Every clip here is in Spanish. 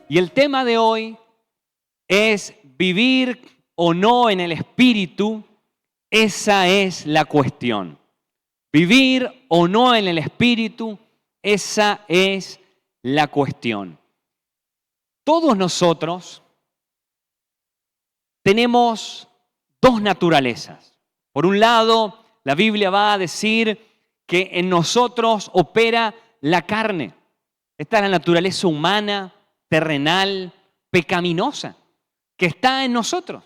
Y el tema de hoy es vivir o no en el Espíritu. Esa es la cuestión. Vivir o no en el Espíritu, esa es la cuestión. Todos nosotros tenemos dos naturalezas. Por un lado, la Biblia va a decir que en nosotros opera la carne. Esta es la naturaleza humana, terrenal, pecaminosa, que está en nosotros.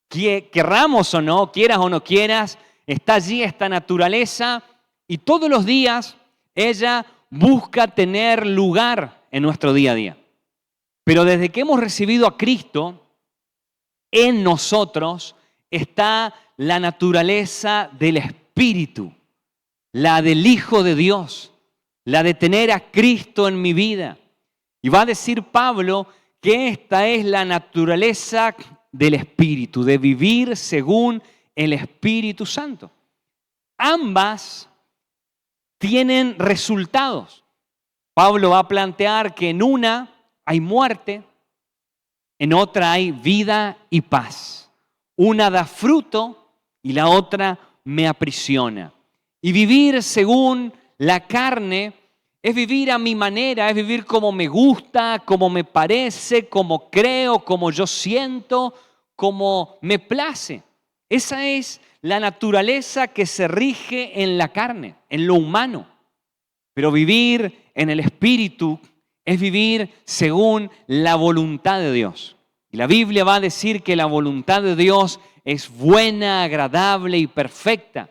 Querramos o no, quieras o no quieras, está allí esta naturaleza y todos los días ella busca tener lugar en nuestro día a día. Pero desde que hemos recibido a Cristo, en nosotros está la naturaleza del Espíritu, la del Hijo de Dios, la de tener a Cristo en mi vida. Y va a decir Pablo que esta es la naturaleza del Espíritu, de vivir según el Espíritu Santo. Ambas tienen resultados. Pablo va a plantear que en una hay muerte, en otra hay vida y paz. Una da fruto y la otra me aprisiona. Y vivir según la carne es vivir a mi manera, es vivir como me gusta, como me parece, como creo, como yo siento, como me place. Esa es la naturaleza que se rige en la carne, en lo humano. Pero vivir en el Espíritu es vivir según la voluntad de Dios. Y la Biblia va a decir que la voluntad de Dios es buena, agradable y perfecta.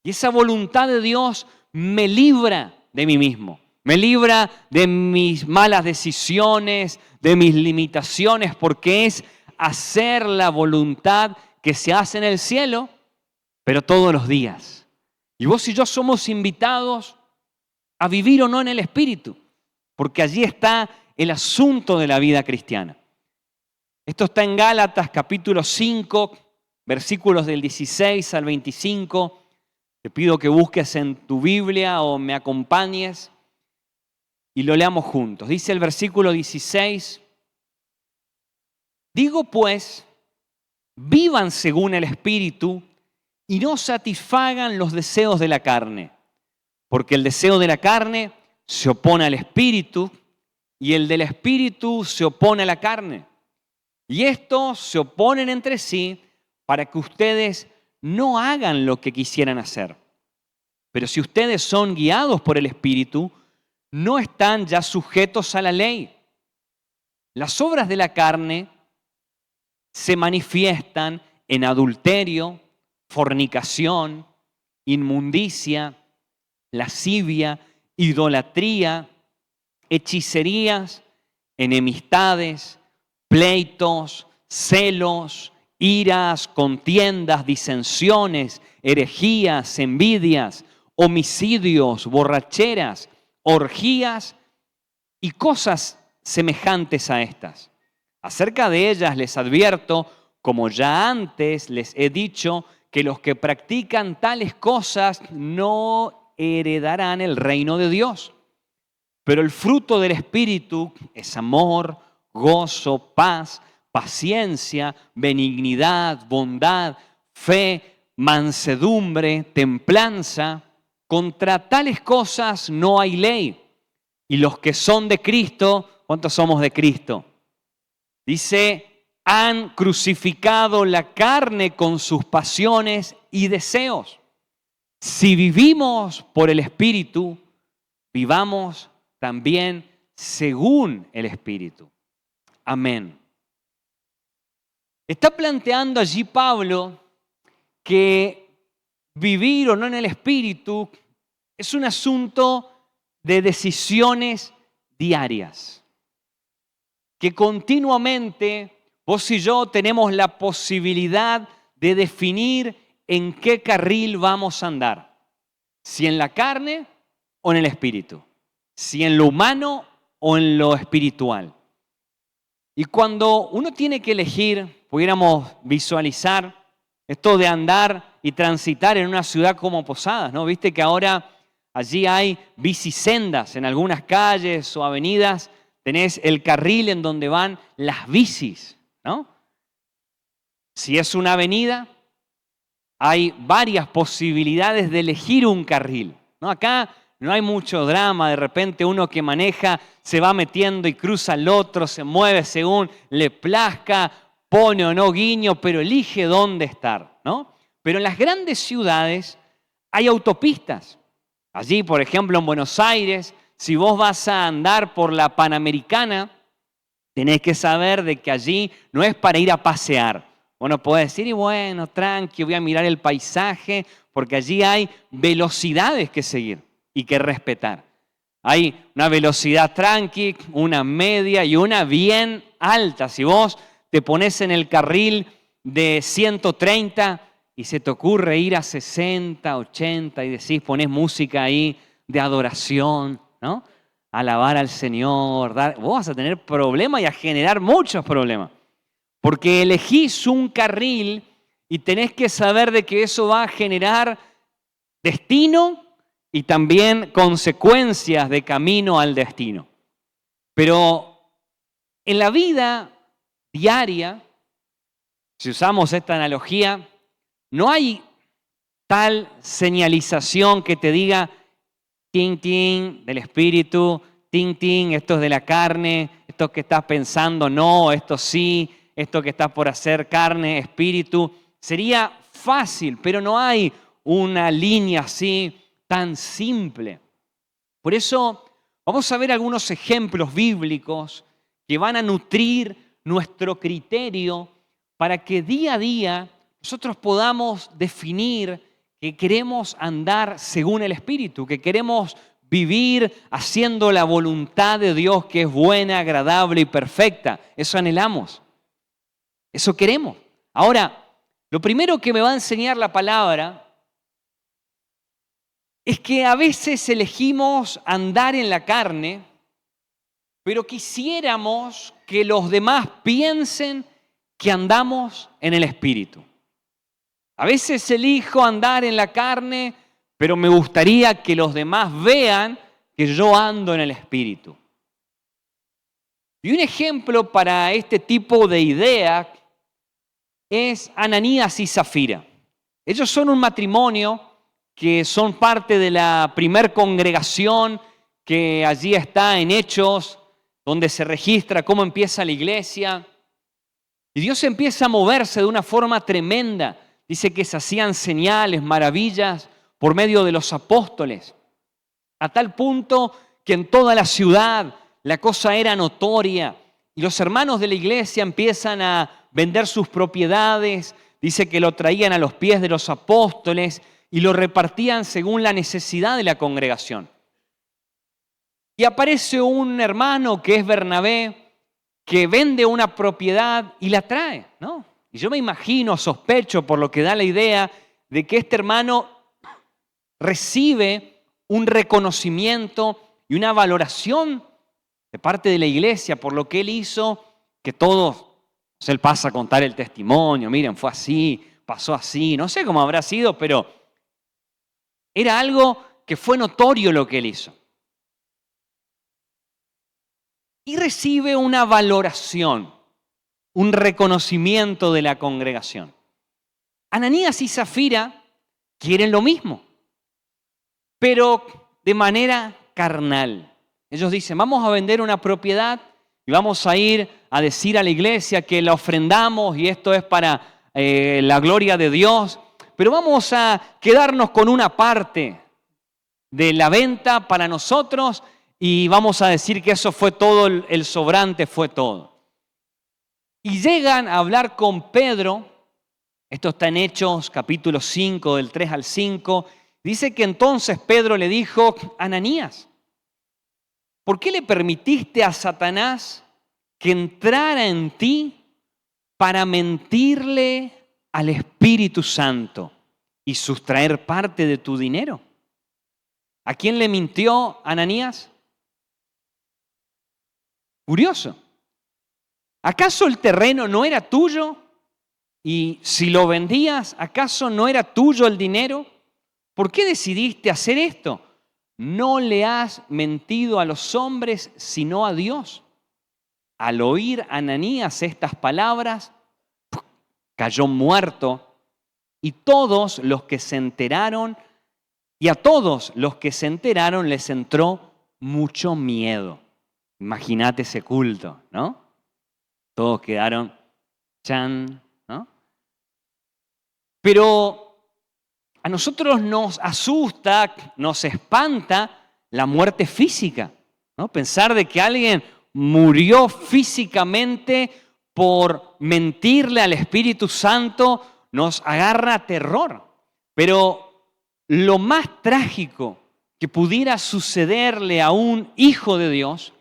Y esa voluntad de Dios me libra de mí mismo. Me libra de mis malas decisiones, de mis limitaciones, porque es hacer la voluntad que se hace en el cielo, pero todos los días. Y vos y yo somos invitados a vivir o no en el Espíritu, porque allí está el asunto de la vida cristiana. Esto está en Gálatas capítulo 5, versículos del 16 al 25. Te pido que busques en tu Biblia o me acompañes y lo leamos juntos. Dice el versículo 16, digo pues, vivan según el Espíritu y no satisfagan los deseos de la carne, porque el deseo de la carne se opone al Espíritu y el del Espíritu se opone a la carne. Y estos se oponen entre sí para que ustedes no hagan lo que quisieran hacer. Pero si ustedes son guiados por el Espíritu, no están ya sujetos a la ley. Las obras de la carne se manifiestan en adulterio, fornicación, inmundicia, lascivia, idolatría, hechicerías, enemistades, pleitos, celos, iras, contiendas, disensiones, herejías, envidias, homicidios, borracheras, orgías y cosas semejantes a estas. Acerca de ellas les advierto, como ya antes les he dicho, que los que practican tales cosas no heredarán el reino de Dios. Pero el fruto del Espíritu es amor, gozo, paz, paciencia, benignidad, bondad, fe, mansedumbre, templanza. Contra tales cosas no hay ley. Y los que son de Cristo, ¿cuántos somos de Cristo? Dice, han crucificado la carne con sus pasiones y deseos. Si vivimos por el Espíritu, vivamos también según el Espíritu. Amén. Está planteando allí Pablo que vivir o no en el Espíritu es un asunto de decisiones diarias. Que continuamente vos y yo tenemos la posibilidad de definir en qué carril vamos a andar. Si en la carne o en el Espíritu. Si en lo humano o en lo espiritual. Y cuando uno tiene que elegir, pudiéramos visualizar esto de andar y transitar en una ciudad como Posadas, ¿no? Viste que ahora allí hay bicisendas en algunas calles o avenidas tenés el carril en donde van las bicis, ¿no? Si es una avenida, hay varias posibilidades de elegir un carril, ¿no? Acá no hay mucho drama, de repente uno que maneja se va metiendo y cruza al otro, se mueve según le plazca, pone o no guiño, pero elige dónde estar, ¿no? Pero en las grandes ciudades hay autopistas. Allí, por ejemplo, en Buenos Aires, si vos vas a andar por la Panamericana, tenés que saber de que allí no es para ir a pasear. Uno puede decir, y bueno, tranqui, voy a mirar el paisaje, porque allí hay velocidades que seguir y que respetar. Hay una velocidad tranqui, una media y una bien alta. Si vos te pones en el carril de 130 y se te ocurre ir a 60, 80 y decís, ponés música ahí de adoración, ¿no? Alabar al Señor, vos vas a tener problemas y a generar muchos problemas. Porque elegís un carril y tenés que saber de que eso va a generar destino y también consecuencias de camino al destino. Pero en la vida diaria, si usamos esta analogía, no hay tal señalización que te diga tin, tin, del espíritu, tin, tin, esto es de la carne, esto que estás pensando, no, esto sí, esto que estás por hacer, carne, espíritu. Sería fácil, pero no hay una línea así tan simple. Por eso vamos a ver algunos ejemplos bíblicos que van a nutrir nuestro criterio para que día a día nosotros podamos definir que queremos andar según el Espíritu, que queremos vivir haciendo la voluntad de Dios que es buena, agradable y perfecta. Eso anhelamos. Eso queremos. Ahora, lo primero que me va a enseñar la palabra es que a veces elegimos andar en la carne, pero quisiéramos que los demás piensen que andamos en el Espíritu. A veces elijo andar en la carne, pero me gustaría que los demás vean que yo ando en el Espíritu. Y un ejemplo para este tipo de idea es Ananías y Zafira. Ellos son un matrimonio que son parte de la primer congregación que allí está en Hechos, donde se registra cómo empieza la iglesia. Y Dios empieza a moverse de una forma tremenda. Dice que se hacían señales, maravillas por medio de los apóstoles, a tal punto que en toda la ciudad la cosa era notoria y los hermanos de la iglesia empiezan a vender sus propiedades, dice que lo traían a los pies de los apóstoles y lo repartían según la necesidad de la congregación. Y aparece un hermano que es Bernabé, que vende una propiedad y la trae, ¿no? Y yo me imagino, sospecho por lo que da la idea de que este hermano recibe un reconocimiento y una valoración de parte de la iglesia por lo que él hizo, que todos, él pasa a contar el testimonio, miren, fue así, pasó así, no sé cómo habrá sido, pero era algo que fue notorio lo que él hizo. Y recibe una valoración, un reconocimiento de la congregación. Ananías y Zafira quieren lo mismo, pero de manera carnal. Ellos dicen, vamos a vender una propiedad y vamos a ir a decir a la iglesia que la ofrendamos y esto es para la gloria de Dios, pero vamos a quedarnos con una parte de la venta para nosotros y vamos a decir que eso fue todo, el sobrante fue todo. Y llegan a hablar con Pedro, esto está en Hechos capítulo 5 del 3 al 5, dice que entonces Pedro le dijo, Ananías, ¿por qué le permitiste a Satanás que entrara en ti para mentirle al Espíritu Santo y sustraer parte de tu dinero? ¿A quién le mintió Ananías? Curioso. ¿Acaso el terreno no era tuyo? Y si lo vendías, ¿acaso no era tuyo el dinero? ¿Por qué decidiste hacer esto? No le has mentido a los hombres, sino a Dios. al oír Ananías estas palabras, cayó muerto, y todos los que se enteraron, y a todos los que se enteraron les entró mucho miedo. Imagínate ese culto, ¿no? Todos quedaron chan, ¿no? Pero a nosotros nos asusta, nos espanta la muerte física, ¿no? Pensar de que alguien murió físicamente por mentirle al Espíritu Santo nos agarra terror. Pero lo más trágico que pudiera sucederle a un hijo de Dios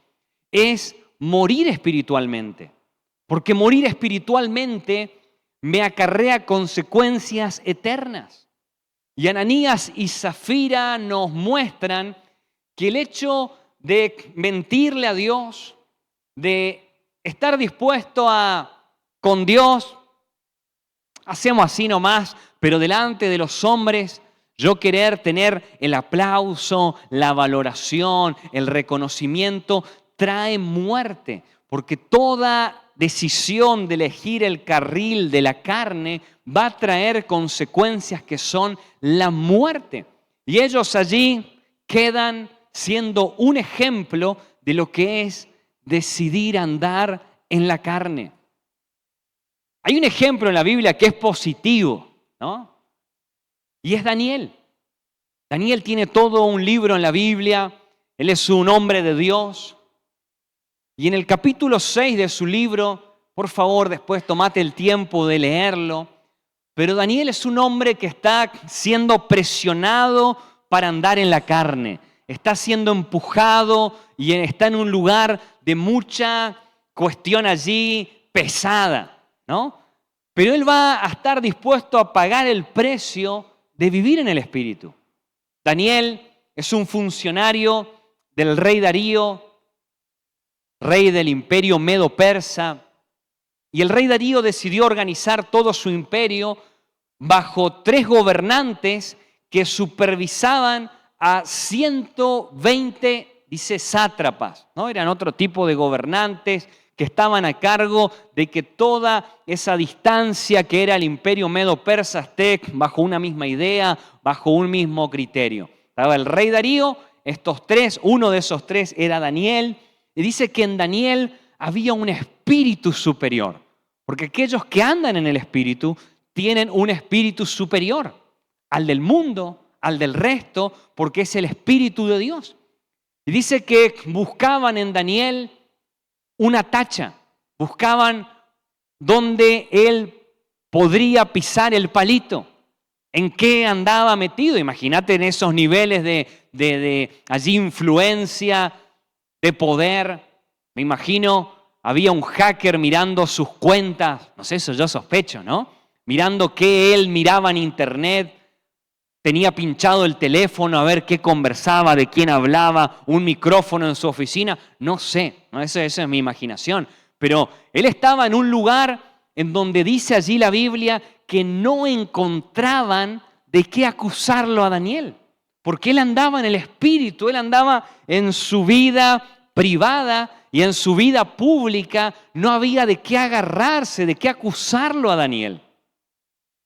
es morir espiritualmente. Porque morir espiritualmente me acarrea consecuencias eternas. Y Ananías y Zafira nos muestran que el hecho de mentirle a Dios, de estar dispuesto con Dios, hacemos así nomás, pero delante de los hombres, yo querer tener el aplauso, la valoración, el reconocimiento, trae muerte, porque toda decisión de elegir el carril de la carne va a traer consecuencias que son la muerte. Y ellos allí quedan siendo un ejemplo de lo que es decidir andar en la carne. Hay un ejemplo en la Biblia que es positivo, ¿no? Y es Daniel. Daniel tiene todo un libro en la Biblia, él es un hombre de Dios. Y en el capítulo 6 de su libro, por favor, después tomate el tiempo de leerlo, pero Daniel es un hombre que está siendo presionado para andar en la carne, está siendo empujado y está en un lugar de mucha cuestión allí pesada, ¿no? Pero él va a estar dispuesto a pagar el precio de vivir en el Espíritu. Daniel es un funcionario del rey Darío, rey del imperio medo-persa, y el rey Darío decidió organizar todo su imperio bajo 3 gobernantes que supervisaban a 120, dice, sátrapas, ¿no? Eran otro tipo de gobernantes que estaban a cargo de que toda esa distancia que era el imperio medo-persa esté bajo una misma idea, bajo un mismo criterio. Estaba el rey Darío, estos 3, uno de esos 3 era Daniel, y dice que en Daniel había un espíritu superior, porque aquellos que andan en el espíritu tienen un espíritu superior al del mundo, al del resto, porque es el espíritu de Dios. Y dice que buscaban en Daniel una tacha, buscaban dónde él podría pisar el palito, en qué andaba metido. Imagínate en esos niveles de allí influencia, de poder. Me imagino, había un hacker mirando sus cuentas, no sé, eso yo sospecho, ¿no? Mirando qué él miraba en internet, tenía pinchado el teléfono a ver qué conversaba, de quién hablaba, un micrófono en su oficina, no sé, ¿no? Esa es mi imaginación. Pero él estaba en un lugar en donde dice allí la Biblia que no encontraban de qué acusarlo a Daniel, porque él andaba en el espíritu, él andaba en su vida privada y en su vida pública, no había de qué agarrarse, de qué acusarlo a Daniel.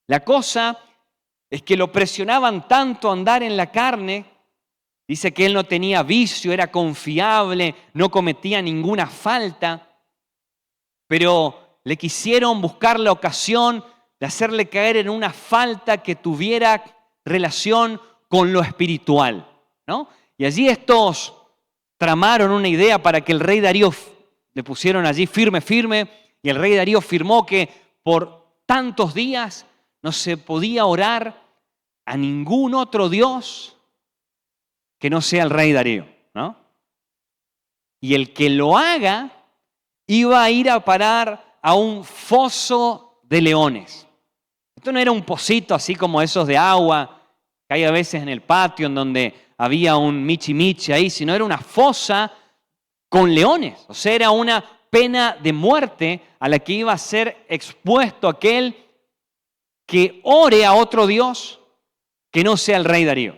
La cosa es que lo presionaban tanto a andar en la carne. Dice que él no tenía vicio, era confiable, no cometía ninguna falta, pero le quisieron buscar la ocasión de hacerle caer en una falta que tuviera relación con lo espiritual, ¿no? Y allí estos tramaron una idea para que el rey Darío, le pusieron allí firme, y el rey Darío firmó que por tantos días no se podía orar a ningún otro Dios que no sea el rey Darío, ¿no? Y el que lo haga iba a ir a parar a un foso de leones. Esto no era un pocito así como esos de agua que hay a veces en el patio en donde había un michi ahí, sino era una fosa con leones. O sea, era una pena de muerte a la que iba a ser expuesto aquel que ore a otro Dios que no sea el rey Darío.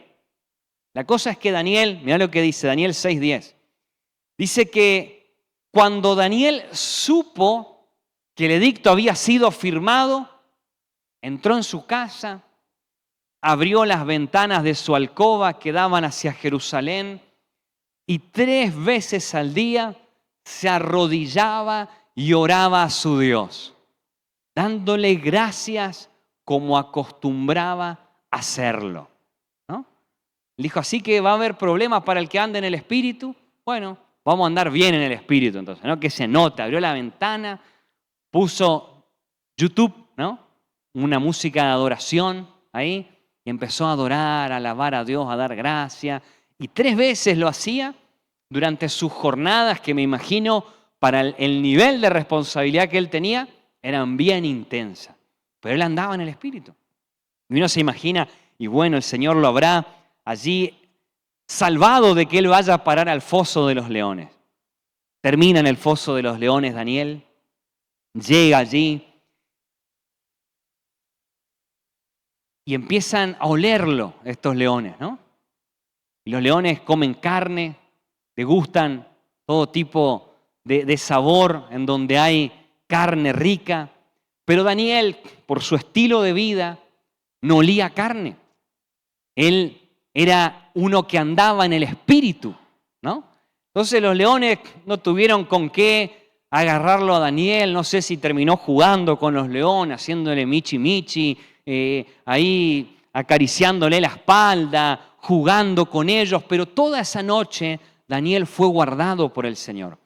La cosa es que Daniel, mirá lo que dice, Daniel 6:10, dice que Cuando Daniel supo que el edicto había sido firmado, entró en su casa, abrió las ventanas de su alcoba que daban hacia Jerusalén y 3 veces al día se arrodillaba y oraba a su Dios, dándole gracias como acostumbraba hacerlo, ¿no? Le dijo, así que va a haber problemas para el que ande en el Espíritu. Bueno, vamos a andar bien en el Espíritu entonces, ¿no? Que se nota, abrió la ventana, puso YouTube, ¿no? Una música de adoración ahí y empezó a adorar, a alabar a Dios, a dar gracias. Y 3 veces lo hacía durante sus jornadas, que me imagino para el nivel de responsabilidad que él tenía, eran bien intensas. Pero él andaba en el Espíritu. Y uno se imagina, y bueno, el Señor lo habrá allí salvado de que él vaya a parar al foso de los leones. Termina en el foso de los leones Daniel, llega allí y empiezan a olerlo estos leones, ¿no? Y los leones comen carne, degustan todo tipo de sabor en donde hay carne rica, pero Daniel, por su estilo de vida, no olía carne. Él era uno que andaba en el Espíritu, ¿no? Entonces los leones no tuvieron con qué agarrarlo a Daniel, no sé si terminó jugando con los leones, haciéndole michi michi, ahí acariciándole la espalda, jugando con ellos, pero toda esa noche Daniel fue guardado por el Señor.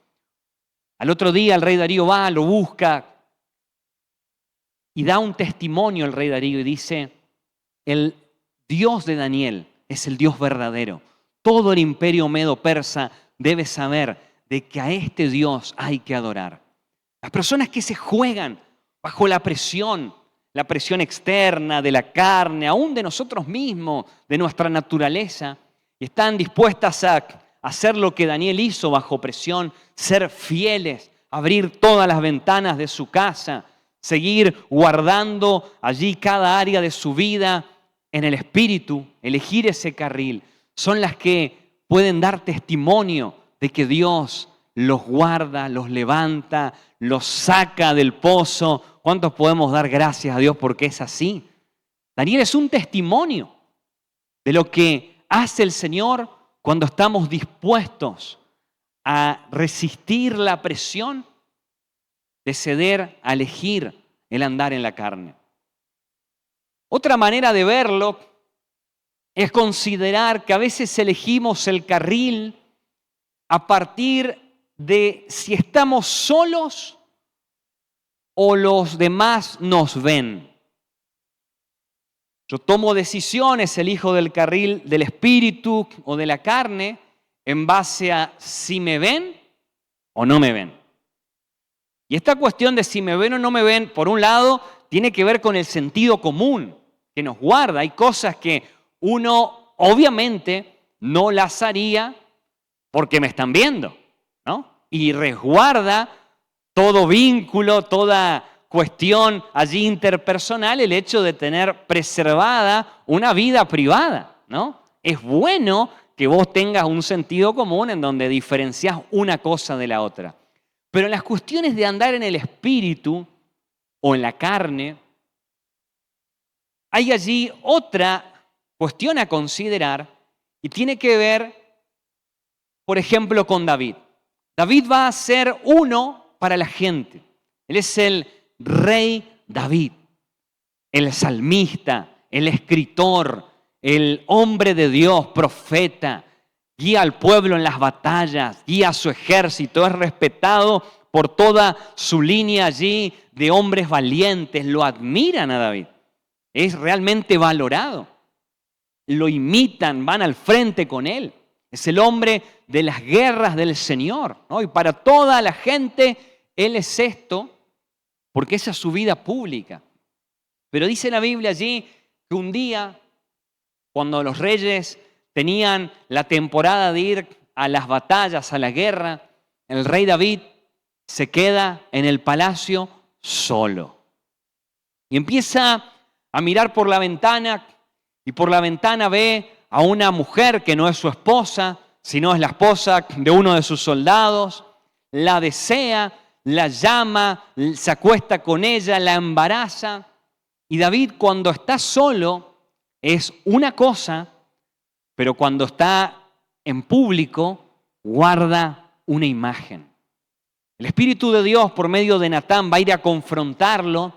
Al otro día el rey Darío va, lo busca y da un testimonio el rey Darío y dice, el Dios de Daniel es el Dios verdadero. Todo el imperio medo-persa debe saber de que a este Dios hay que adorar. Las personas que se juegan bajo la presión externa de la carne, aún de nosotros mismos, de nuestra naturaleza, y están dispuestas a hacer lo que Daniel hizo bajo presión, ser fieles, abrir todas las ventanas de su casa, seguir guardando allí cada área de su vida en el Espíritu, elegir ese carril, son las que pueden dar testimonio de que Dios los guarda, los levanta, los saca del pozo. ¿Cuántos podemos dar gracias a Dios porque es así? Daniel es un testimonio de lo que hace el Señor cuando estamos dispuestos a resistir la presión de ceder a elegir el andar en la carne. Otra manera de verlo es considerar que a veces elegimos el carril a partir de si estamos solos o los demás nos ven. Yo tomo decisiones, elijo del carril del espíritu o de la carne en base a si me ven o no me ven. Y esta cuestión de si me ven o no me ven, por un lado, tiene que ver con el sentido común que nos guarda. Hay cosas que uno obviamente no las haría porque me están viendo, ¿no? Y resguarda todo vínculo, toda cuestión allí interpersonal, el hecho de tener preservada una vida privada, ¿no? Es bueno que vos tengas un sentido común en donde diferenciás una cosa de la otra. Pero en las cuestiones de andar en el espíritu o en la carne, hay allí otra cuestión a considerar y tiene que ver, por ejemplo, con David. David va a ser uno para la gente. Él es el rey David, el salmista, el escritor, el hombre de Dios, profeta, guía al pueblo en las batallas, guía a su ejército, es respetado por toda su línea allí de hombres valientes, lo admiran a David, es realmente valorado, lo imitan, van al frente con él, es el hombre de las guerras del Señor, ¿no? Y para toda la gente él es esto, porque esa es su vida pública. Pero dice la Biblia allí que un día, cuando los reyes tenían la temporada de ir a las batallas, a la guerra, el rey David se queda en el palacio solo. Y empieza a mirar por la ventana y por la ventana ve a una mujer que no es su esposa, sino es la esposa de uno de sus soldados. la desea, la llama, se acuesta con ella, la embaraza. Y David, cuando está solo, es una cosa, pero cuando está en público, guarda una imagen. El Espíritu de Dios, por medio de Natán, va a ir a confrontarlo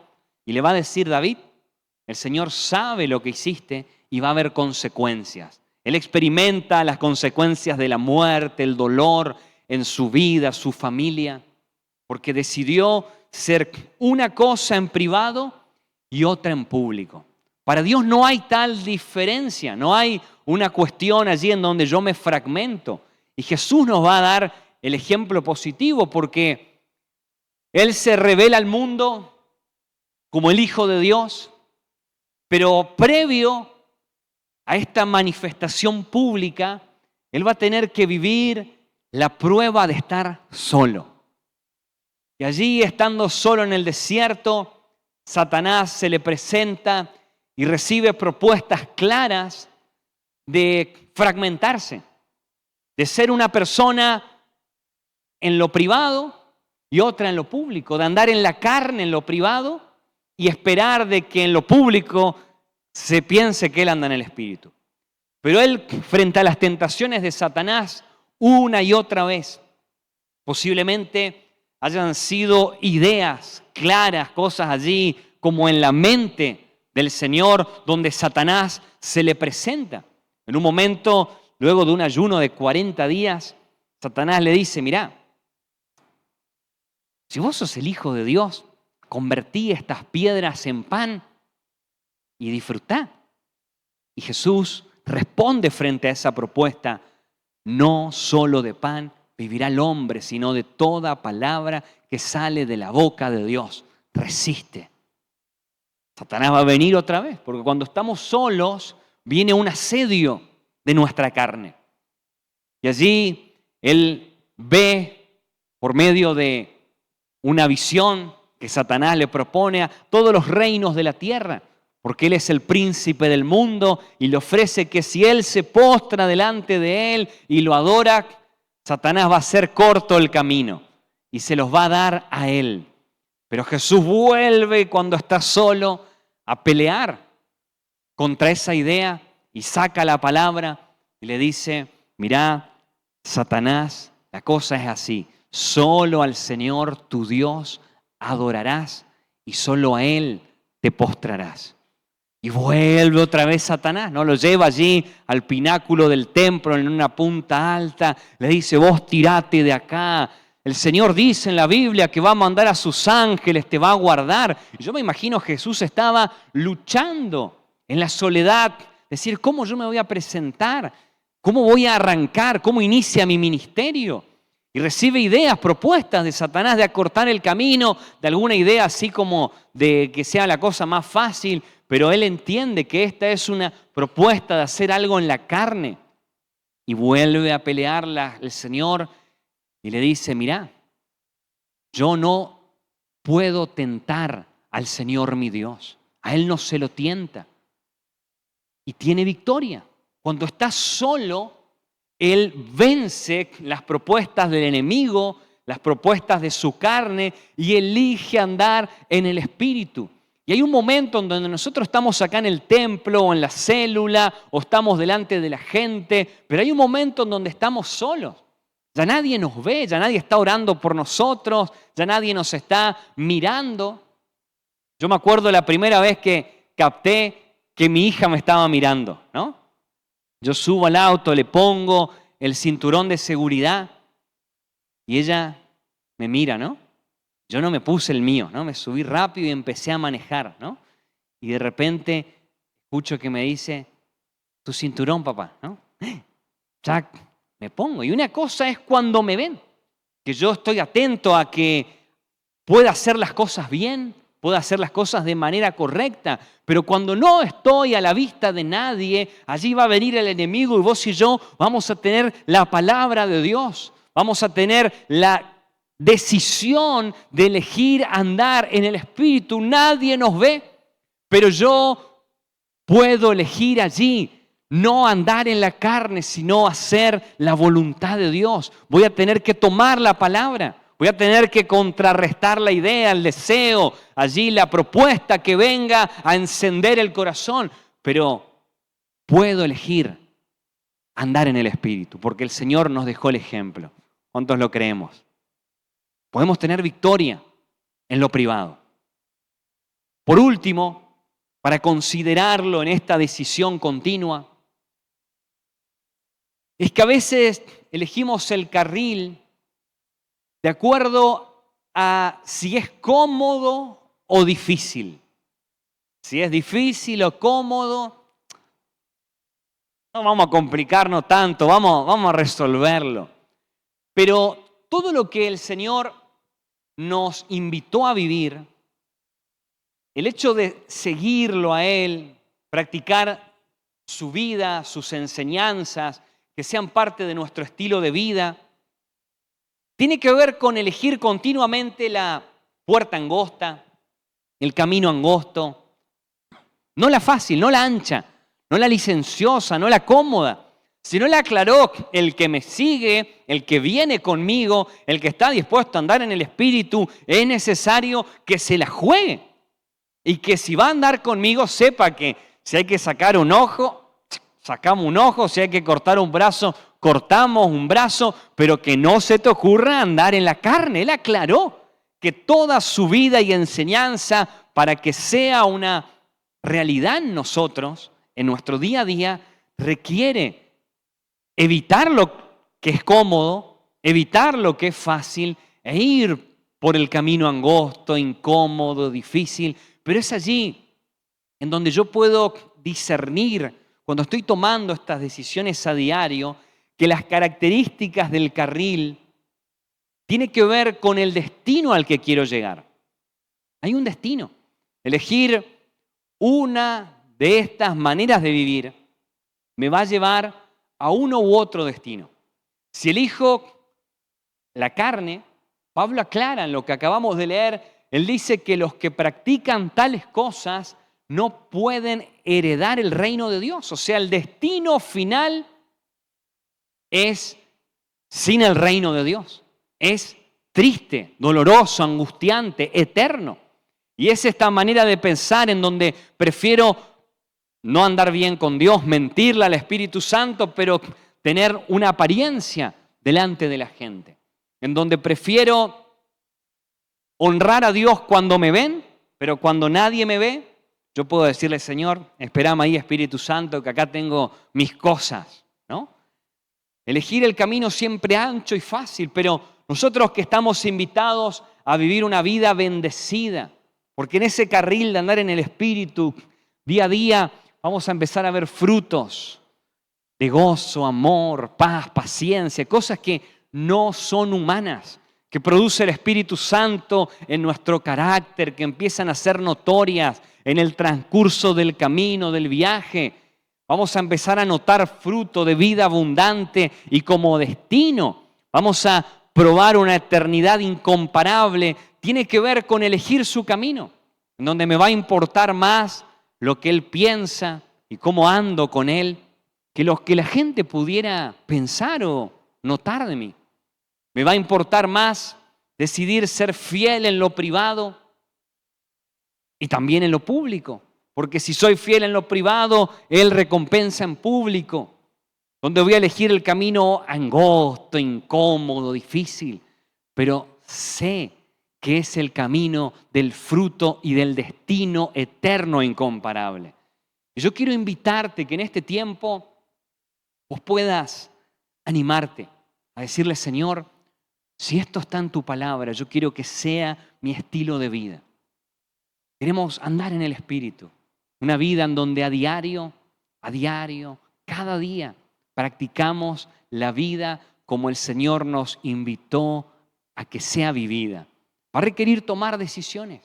y le va a decir: David, el Señor sabe lo que hiciste y va a haber consecuencias. Él experimenta las consecuencias de la muerte, el dolor en su vida, su familia, porque decidió ser una cosa en privado y otra en público. Para Dios no hay tal diferencia, no hay una cuestión allí en donde yo me fragmento. Y Jesús nos va a dar el ejemplo positivo, porque Él se revela al mundo como el Hijo de Dios, pero previo a esta manifestación pública, Él va a tener que vivir la prueba de estar solo. Y allí, estando solo en el desierto, Satanás se le presenta y recibe propuestas claras de fragmentarse, de ser una persona en lo privado y otra en lo público, de andar en la carne en lo privado y esperar de que en lo público se piense que él anda en el Espíritu. Pero él, frente a las tentaciones de Satanás, una y otra vez, posiblemente hayan sido ideas claras, cosas allí como en la mente del Señor, donde Satanás se le presenta. En un momento, luego de un ayuno de 40 días, Satanás le dice: mirá, si vos sos el Hijo de Dios, convertí estas piedras en pan y disfrutá. Y Jesús responde frente a esa propuesta: no solo de pan vivirá el hombre, sino de toda palabra que sale de la boca de Dios. Resiste. Satanás va a venir otra vez, porque cuando estamos solos viene un asedio de nuestra carne. Y allí él ve, por medio de una visión que Satanás le propone, a todos los reinos de la tierra, porque él es el príncipe del mundo y le ofrece que si él se postra delante de él y lo adora, Satanás va a hacer corto el camino y se los va a dar a él. Pero Jesús vuelve cuando está solo a pelear contra esa idea y saca la palabra y le dice: mirá, Satanás, la cosa es así. Solo al Señor tu Dios adorarás y solo a Él te postrarás. Y vuelve otra vez Satanás, ¿no? Lo lleva allí al pináculo del templo en una punta alta. Le dice: vos tirate de acá. El Señor dice en la Biblia que va a mandar a sus ángeles, te va a guardar. Y yo me imagino Jesús estaba luchando en la soledad. Decir: ¿cómo yo me voy a presentar? ¿Cómo voy a arrancar? ¿Cómo inicia mi ministerio? Y recibe ideas, propuestas de Satanás de acortar el camino, de alguna idea así como de que sea la cosa más fácil, pero él entiende que esta es una propuesta de hacer algo en la carne. Y vuelve a pelearla el Señor y le dice: mirá, yo no puedo tentar al Señor mi Dios. A Él no se lo tienta. Y tiene victoria. Cuando está solo, Él vence las propuestas del enemigo, las propuestas de su carne y elige andar en el Espíritu. Y hay un momento en donde nosotros estamos acá en el templo o en la célula o estamos delante de la gente, pero hay un momento en donde estamos solos. Ya nadie nos ve, ya nadie está orando por nosotros, ya nadie nos está mirando. Yo me acuerdo la primera vez que capté que mi hija me estaba mirando, ¿no? Yo subo al auto, le pongo el cinturón de seguridad y ella me mira, ¿no? Yo no me puse el mío, ¿no? Me subí rápido y empecé a manejar, ¿no? Y de repente escucho que me dice: tu cinturón, papá, ¿no? Ya me pongo. Y una cosa es cuando me ven, que yo estoy atento a que pueda hacer las cosas bien, pueda hacer las cosas de manera correcta, pero cuando no estoy a la vista de nadie, allí va a venir el enemigo y vos y yo vamos a tener la palabra de Dios, vamos a tener la decisión de elegir andar en el Espíritu. Nadie nos ve, pero yo puedo elegir allí no andar en la carne, sino hacer la voluntad de Dios. Voy a tener que tomar la palabra. Voy a tener que contrarrestar la idea, el deseo, allí la propuesta que venga a encender el corazón. Pero puedo elegir andar en el Espíritu, porque el Señor nos dejó el ejemplo. ¿Cuántos lo creemos? Podemos tener victoria en lo privado. Por último, para considerarlo en esta decisión continua, es que a veces elegimos el carril de acuerdo a si es cómodo o difícil. Si es difícil o cómodo, no vamos a complicarnos tanto, vamos a resolverlo. Pero todo lo que el Señor nos invitó a vivir, el hecho de seguirlo a Él, practicar su vida, sus enseñanzas, que sean parte de nuestro estilo de vida, tiene que ver con elegir continuamente la puerta angosta, el camino angosto, no la fácil, no la ancha, no la licenciosa, no la cómoda, sino la aclaró, el que me sigue, el que viene conmigo, el que está dispuesto a andar en el Espíritu, es necesario que se la juegue. Y que si va a andar conmigo, sepa que si hay que sacar un ojo, sacamos un ojo, si hay que cortar un brazo, cortamos un brazo, pero que no se te ocurra andar en la carne. Él aclaró que toda su vida y enseñanza, para que sea una realidad en nosotros, en nuestro día a día, requiere evitar lo que es cómodo, evitar lo que es fácil e ir por el camino angosto, incómodo, difícil. Pero es allí en donde yo puedo discernir, cuando estoy tomando estas decisiones a diario, que las características del carril tienen que ver con el destino al que quiero llegar. Hay un destino. Elegir una de estas maneras de vivir me va a llevar a uno u otro destino. Si elijo la carne, Pablo aclara en lo que acabamos de leer, él dice que los que practican tales cosas no pueden heredar el reino de Dios. O sea, el destino final es sin el reino de Dios. Es triste, doloroso, angustiante, eterno. Y es esta manera de pensar en donde prefiero no andar bien con Dios, mentirle al Espíritu Santo, pero tener una apariencia delante de la gente. En donde prefiero honrar a Dios cuando me ven, pero cuando nadie me ve, yo puedo decirle, Señor, espérame ahí, Espíritu Santo, que acá tengo mis cosas, ¿no? Elegir el camino siempre ancho y fácil, pero nosotros que estamos invitados a vivir una vida bendecida, porque en ese carril de andar en el Espíritu, día a día, vamos a empezar a ver frutos de gozo, amor, paz, paciencia, cosas que no son humanas, que produce el Espíritu Santo en nuestro carácter, que empiezan a ser notorias en el transcurso del camino, del viaje. Vamos a empezar a notar fruto de vida abundante y como destino vamos a probar una eternidad incomparable. Tiene que ver con elegir su camino, en donde me va a importar más lo que Él piensa y cómo ando con Él, que lo que la gente pudiera pensar o notar de mí. Me va a importar más decidir ser fiel en lo privado y también en lo público. Porque si soy fiel en lo privado, Él recompensa en público. Donde voy a elegir el camino angosto, incómodo, difícil. Pero sé que es el camino del fruto y del destino eterno e incomparable. Y yo quiero invitarte que en este tiempo vos puedas animarte a decirle, Señor, si esto está en tu palabra, yo quiero que sea mi estilo de vida. Queremos andar en el Espíritu. Una vida en donde a diario, cada día, practicamos la vida como el Señor nos invitó a que sea vivida. Va a requerir tomar decisiones.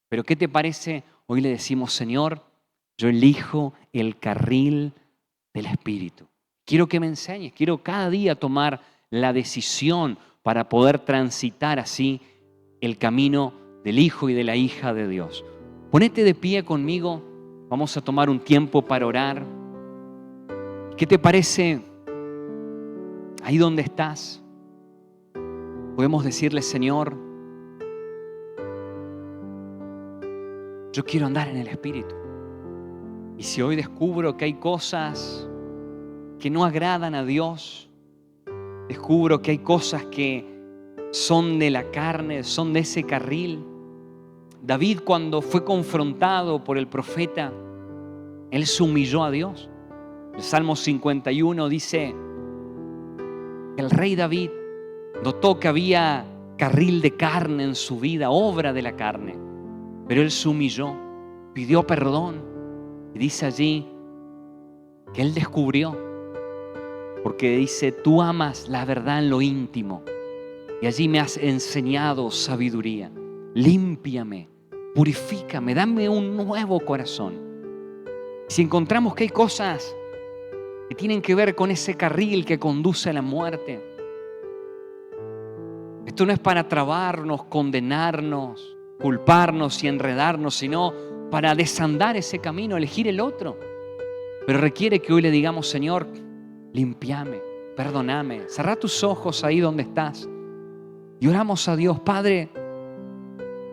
Pero ¿qué te parece? Hoy le decimos, Señor, yo elijo el carril del Espíritu. Quiero que me enseñes, quiero cada día tomar la decisión para poder transitar así el camino del Hijo y de la hija de Dios. Ponete de pie conmigo, vamos a tomar un tiempo para orar. ¿Qué te parece ahí donde estás? podemos decirle, Señor, yo quiero andar en el Espíritu. Y si hoy descubro que hay cosas que no agradan a Dios, descubro que hay cosas que son de la carne, son de ese carril. David, cuando fue confrontado por el profeta, él se humilló a Dios. El Salmo 51 dice que el rey David notó que había carril de carne en su vida, obra de la carne, pero él se humilló, pidió perdón y dice allí que él descubrió, porque dice, tú amas la verdad en lo íntimo y allí me has enseñado sabiduría. Límpiame, purifícame, dame un nuevo corazón. Si encontramos que hay cosas que tienen que ver con ese carril que conduce a la muerte, esto no es para trabarnos, condenarnos, culparnos y enredarnos, sino para desandar ese camino, elegir el otro. Pero requiere que hoy le digamos, Señor, límpiame, perdóname. Cerrá tus ojos ahí donde estás y oramos a Dios. Padre,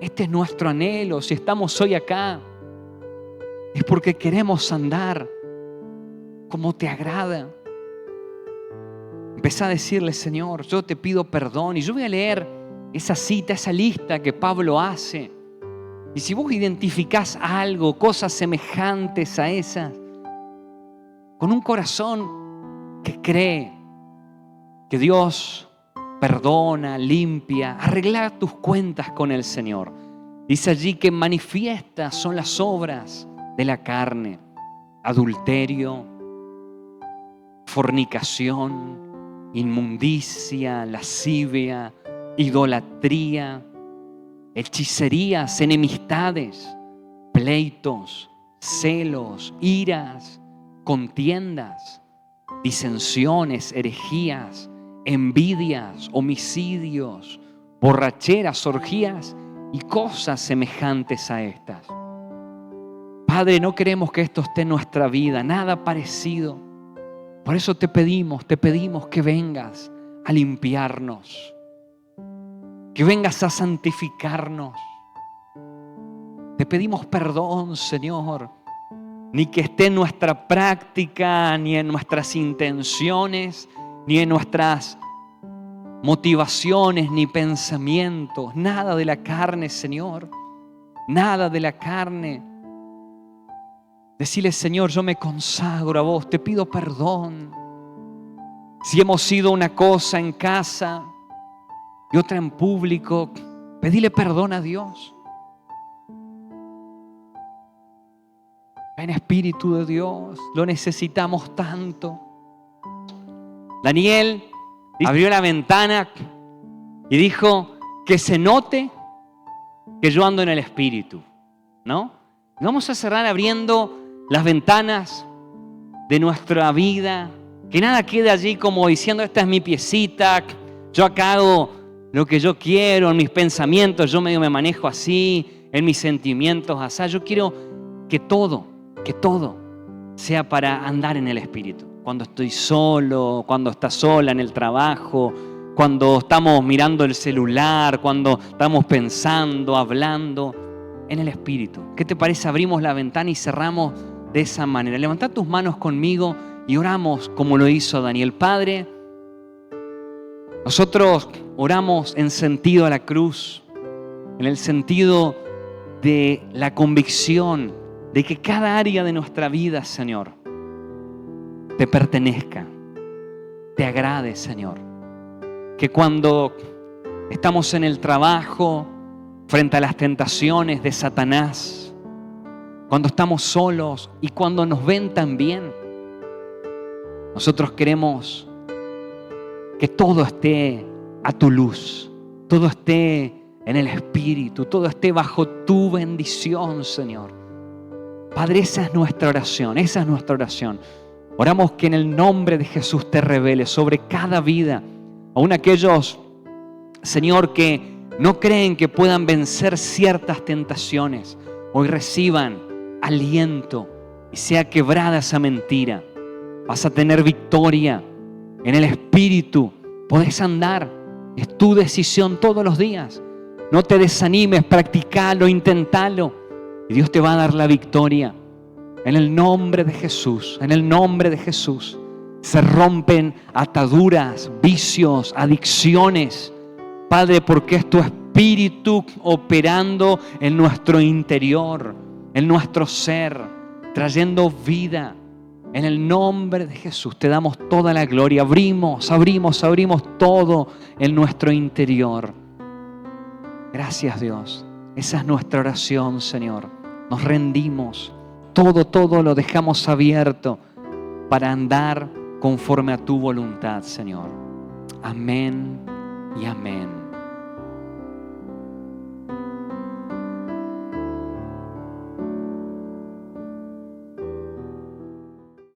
este es nuestro anhelo. Si estamos hoy acá, es porque queremos andar como te agrada. Empezá a decirle, Señor, yo te pido perdón. Y yo voy a leer esa cita, esa lista que Pablo hace. Y si vos identificás algo, cosas semejantes a esas, con un corazón que cree que Dios perdona, limpia, arregla tus cuentas con el Señor. Dice allí que manifiestas son las obras de la carne: adulterio, fornicación, inmundicia, lascivia, idolatría, hechicerías, enemistades, pleitos, celos, iras, contiendas, disensiones, herejías, envidias, homicidios, borracheras, orgías y cosas semejantes a estas. Padre, no queremos que esto esté en nuestra vida, nada parecido. Por eso te pedimos que vengas a limpiarnos, que vengas a santificarnos. Te pedimos perdón, Señor, ni que esté en nuestra práctica, ni en nuestras intenciones, ni en nuestras motivaciones, ni pensamientos, nada de la carne, Señor, nada de la carne. Decile, Señor, yo me consagro a vos, te pido perdón. Si hemos sido una cosa en casa y otra en público, pedile perdón a Dios. Ven, Espíritu de Dios, lo necesitamos tanto. Daniel abrió la ventana y dijo que se note que yo ando en el Espíritu, ¿no? Vamos a cerrar abriendo las ventanas de nuestra vida, que nada quede allí como diciendo, esta es mi piecita, yo acá hago lo que yo quiero, en mis pensamientos yo medio me manejo así, en mis sentimientos así. Yo quiero que todo sea para andar en el Espíritu. Cuando estoy solo, cuando estás sola en el trabajo, cuando estamos mirando el celular, cuando estamos pensando, hablando, en el Espíritu. ¿Qué te parece? Abrimos la ventana y cerramos de esa manera. Levantá tus manos conmigo y oramos como lo hizo Daniel. Padre, nosotros oramos en sentido a la cruz, en el sentido de la convicción de que cada área de nuestra vida, Señor, te pertenezca, te agrade, Señor. Que cuando estamos en el trabajo, frente a las tentaciones de Satanás, cuando estamos solos y cuando nos ven también, nosotros queremos que todo esté a tu luz, todo esté en el Espíritu, todo esté bajo tu bendición, Señor. Padre, esa es nuestra oración, esa es nuestra oración. Oramos que en el nombre de Jesús te reveles sobre cada vida, aún aquellos, Señor, que no creen que puedan vencer ciertas tentaciones. Hoy reciban aliento y sea quebrada esa mentira. Vas a tener victoria en el Espíritu. Podés andar Es tu decisión todos los días. No te desanimes, practicalo, intentalo. Y Dios te va a dar la victoria. En el nombre de Jesús, en el nombre de Jesús, se rompen ataduras, vicios, adicciones. Padre, porque es tu Espíritu operando en nuestro interior, en nuestro ser, trayendo vida. En el nombre de Jesús te damos toda la gloria. Abrimos todo en nuestro interior. Gracias, Dios. Esa es nuestra oración, Señor. Nos rendimos. Todo lo dejamos abierto para andar conforme a tu voluntad, Señor. Amén y amén.